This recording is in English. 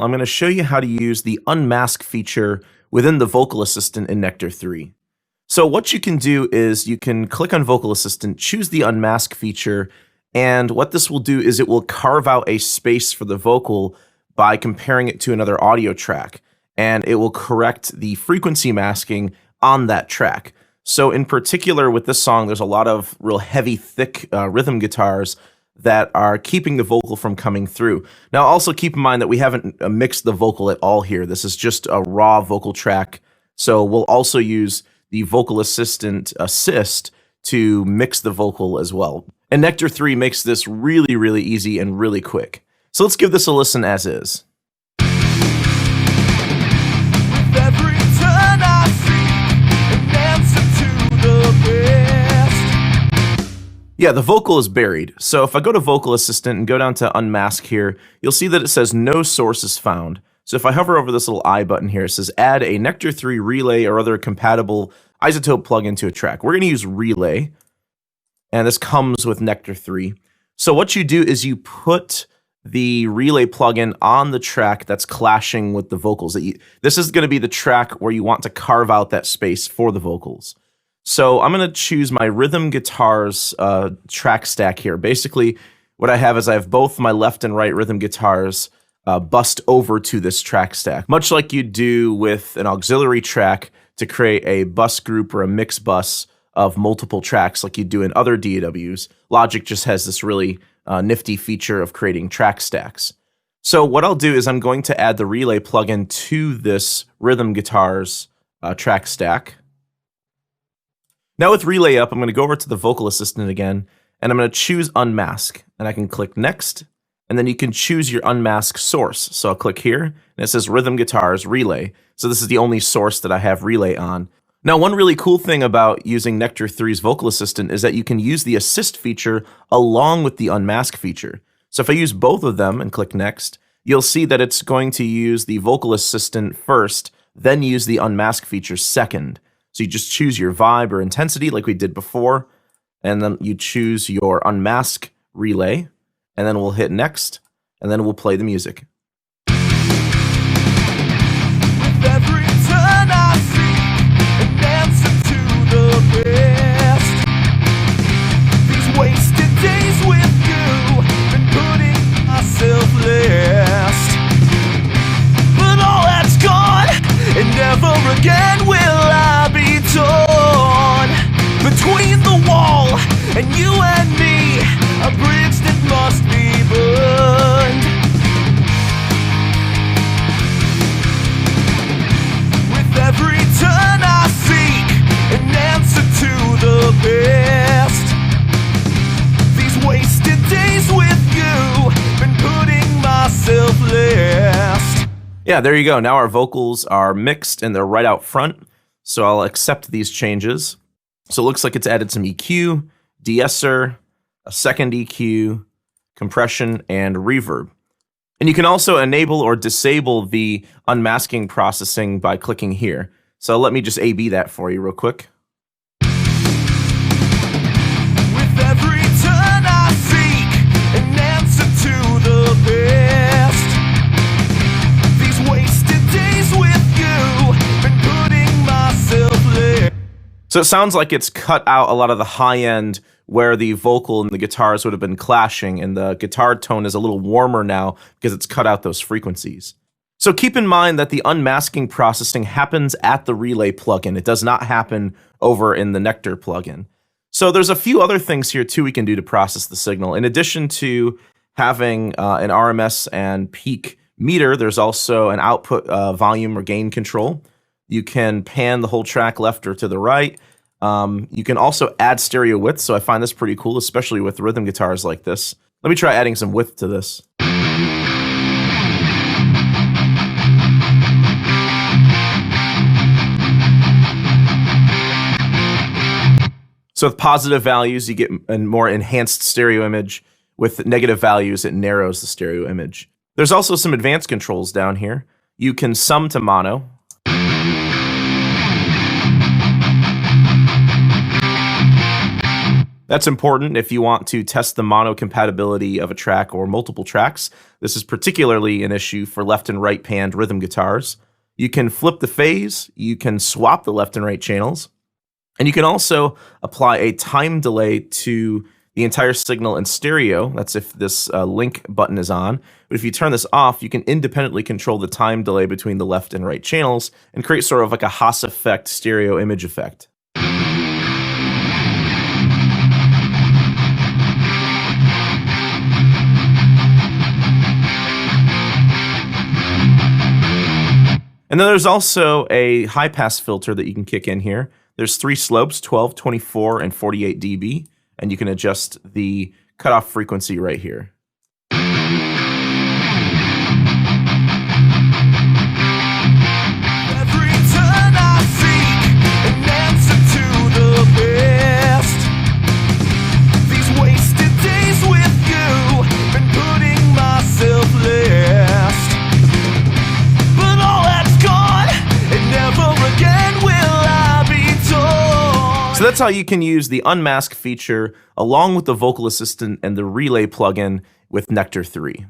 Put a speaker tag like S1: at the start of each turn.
S1: I'm going to show you how to use the unmask feature within the Vocal Assistant in Nectar 3. So what you can do is you can click on Vocal Assistant, choose the unmask feature, and what this will do is it will carve out a space for the vocal by comparing it to another audio track, and it will correct the frequency masking on that track. So in particular with this song, there's a lot of real heavy, thick rhythm guitars that are keeping the vocal from coming through. Now also keep in mind that we haven't mixed the vocal at all here. This is just a raw vocal track. So we'll also use the Vocal Assistant Assist to mix the vocal as well. And Nectar 3 makes this really, really easy and really quick. So let's give this a listen as is. Yeah, the vocal is buried. So if I go to Vocal Assistant and go down to Unmask here, you'll see that it says no sources found. So if I hover over this little I button here, it says add a Nectar 3 relay or other compatible isotope plugin to a track. We're going to use relay, and this comes with Nectar 3. So what you do is you put the relay plugin on the track that's clashing with the vocals. This is going to be the track where you want to carve out that space for the vocals. So I'm going to choose my rhythm guitars track stack here. Basically, what I have is I have both my left and right rhythm guitars bust over to this track stack, much like you do with an auxiliary track to create a bus group or a mix bus of multiple tracks like you do in other DAWs. Logic just has this really nifty feature of creating track stacks. So what I'll do is I'm going to add the relay plugin to this rhythm guitars track stack. Now with relay up, I'm going to go over to the Vocal Assistant again, and I'm going to choose Unmask, and I can click Next, and then you can choose your unmask source. So I'll click here, and it says Rhythm Guitars Relay. So this is the only source that I have relay on. Now, one really cool thing about using Nectar 3's Vocal Assistant is that you can use the Assist feature along with the Unmask feature. So if I use both of them and click Next, you'll see that it's going to use the Vocal Assistant first, then use the Unmask feature second. So you just choose your vibe or intensity like we did before, and then you choose your unmask relay, and then we'll hit next, and then we'll play the music.
S2: With every turn I seek an answer to the best. These wasted days with you, been putting myself last. But all that's gone, and never again will I be torn. Between the wall and you and me, a bridge that must be burned. With every turn I seek an answer to the best. These wasted days with you, been putting myself last.
S1: Yeah, there you go. Now our vocals are mixed and they're right out front. So I'll accept these changes. So it looks like it's added some EQ, de-esser, a second EQ, compression, and reverb. And you can also enable or disable the unmasking processing by clicking here. So let me just A/B that for you real quick.
S2: With every turn I seek an answer to the best. These wasted days with you, been putting myself last.
S1: So it sounds like it's cut out a lot of the high end where the vocal and the guitars would have been clashing, and the guitar tone is a little warmer now because it's cut out those frequencies. So keep in mind that the unmasking processing happens at the relay plugin. It does not happen over in the Nectar plugin. So there's a few other things here too we can do to process the signal. In addition to having an RMS and peak meter, there's also an output volume or gain control. You can pan the whole track left or to the right. You can also add stereo width, so I find this pretty cool, especially with rhythm guitars like this. Let me try adding some width to this. So with positive values, you get a more enhanced stereo image. With negative values, it narrows the stereo image. There's also some advanced controls down here. You can sum to mono. That's important if you want to test the mono compatibility of a track or multiple tracks. This is particularly an issue for left and right panned rhythm guitars. You can flip the phase, you can swap the left and right channels, and you can also apply a time delay to the entire signal in stereo. That's if this link button is on. But if you turn this off, you can independently control the time delay between the left and right channels and create sort of like a Haas effect stereo image effect. And then there's also a high-pass filter that you can kick in here. There's 3 slopes, 12, 24, and 48 dB, and you can adjust the cutoff frequency right here.
S2: Every turn I seek an answer to the best. These wasted days with you, been putting myself last. But all that's gone, and never again will I be torn.
S1: So that's how you can use the unmask feature along with the vocal assistant and the relay plugin with Nectar 3.